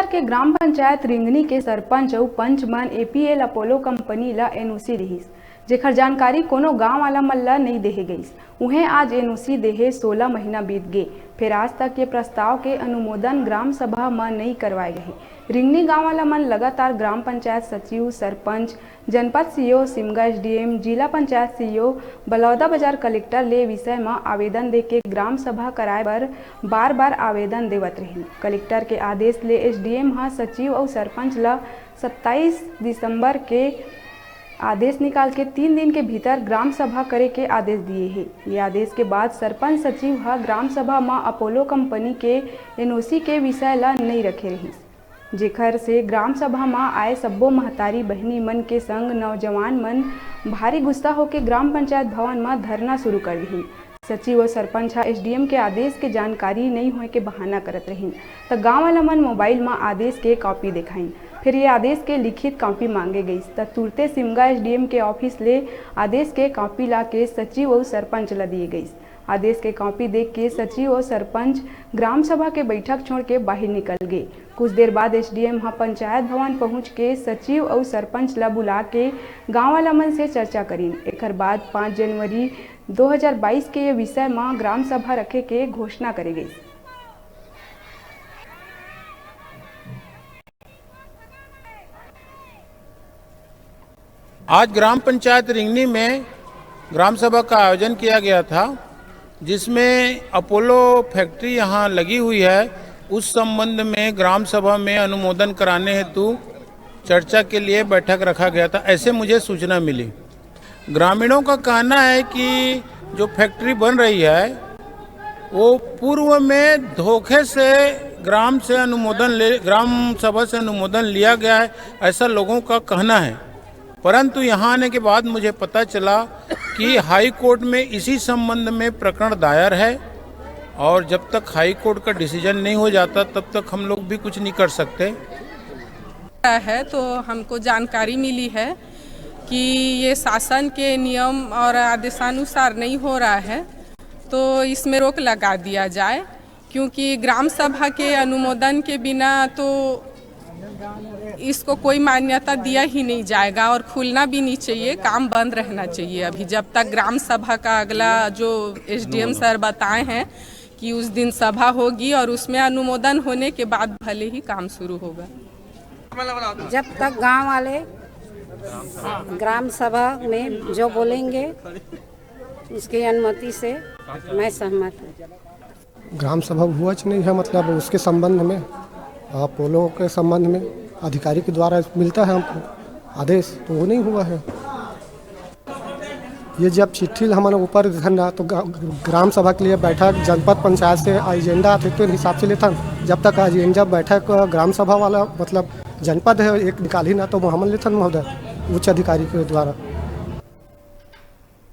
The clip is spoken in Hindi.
खच्चर के ग्राम पंचायत रिंगनी के सरपंच और पंच मन एपीएल अपोलो कंपनी ला एनओसी रहीस, जेकर जानकारी कोनो गांव वाला मन ला नहीं देहे गईस। उन्हें आज एनओसी देहे 16 महीना बीत गए, फिर आज तक ये प्रस्ताव के अनुमोदन ग्राम सभा में नहीं करवाए गए। रिंगनी गांव वाला मन लगातार ग्राम पंचायत सचिव, सरपंच, जनपद सीईओ, सिमगा एसडीएम, जिला पंचायत सीईओ, बलौदा बाजार कलेक्टर ले विषय में आवेदन दे के ग्राम सभा कराए बर बार बार आवेदन देवत रही। कलेक्टर के आदेश ले एसडीएम हा सचिव और सरपंच ला 27 दिसंबर के आदेश निकाल के 3 दिन के भीतर ग्राम सभा करे के आदेश दिए हैं। ये आदेश के बाद सरपंच सचिव हा ग्राम सभा में अपोलो कंपनी के एनओसी के विषय ला नहीं रखे रही, जेकर से ग्राम सभा में आए सब्बो महतारी बहनी मन के संग नौजवान मन भारी गुस्सा होकर ग्राम पंचायत भवन में धरना शुरू कर दी। सचिव और सरपंच एसडीएम के आदेश के जानकारी नहीं होए के बहाना करत रही, तो गांव वाला मन मोबाइल में आदेश के कॉपी दिखाई। फिर ये आदेश के लिखित कॉपी मांगे गई, तो तुरते सिमगा एसडीएम के ऑफिस ले आदेश के कॉपी ला के सचिव और सरपंच ला दिए गई। आदेश के कॉपी देख के सचिव और सरपंच ग्राम सभा के बैठक छोड़ के बाहर निकल गए। कुछ देर बाद एसडीएम हा पंचायत भवन पहुंच के सचिव और सरपंच ला बुला के गांव वाला मन से चर्चा करी। एक बाद 5 जनवरी 2022 के ये विषय में ग्राम सभा रखे के घोषणा करी गई। आज ग्राम पंचायत रिंगनी में ग्राम सभा का आयोजन किया गया था, जिसमें अपोलो फैक्ट्री यहाँ लगी हुई है। उस संबंध में ग्राम सभा में अनुमोदन कराने हेतु चर्चा के लिए बैठक रखा गया था, ऐसे मुझे सूचना मिली। ग्रामीणों का कहना है कि जो फैक्ट्री बन रही है वो पूर्व में धोखे से ग्राम सभा से अनुमोदन लिया गया है, ऐसा लोगों का कहना है। परंतु यहाँ आने के बाद मुझे पता चला कि हाई कोर्ट में इसी संबंध में प्रकरण दायर है, और जब तक हाई कोर्ट का डिसीजन नहीं हो जाता तब तक हम लोग भी कुछ नहीं कर सकते है। तो हमको जानकारी मिली है कि ये शासन के नियम और आदेशानुसार नहीं हो रहा है, तो इसमें रोक लगा दिया जाए, क्योंकि ग्राम सभा के अनुमोदन के बिना तो इसको कोई मान्यता दिया ही नहीं जाएगा और खुलना भी नहीं चाहिए, काम बंद रहना चाहिए अभी, जब तक ग्राम सभा का अगला जो एसडीएम सर बताए हैं कि उस दिन सभा होगी और उसमें अनुमोदन होने के बाद भले ही काम शुरू होगा। जब तक गांव वाले ग्राम सभा में जो बोलेंगे इसकी अनुमति से मैं सहमत हूँ। ग्राम सभा हुआ नहीं है, मतलब उसके संबंध में अपोलो के संबंध में अधिकारी के द्वारा मिलता है हमको आदेश, तो वो नहीं हुआ है। ये जब चिट्ठी हमारे ऊपर धरना तो ग्राम सभा के लिए बैठक जनपद पंचायत से एजेंडा थे तो हिसाब से लेता, जब तक एजेंडा बैठक ग्राम सभा वाला मतलब जनपद है एक निकाली ना, तो मोहम्मद लेथन महोदय उच्च अधिकारी के द्वारा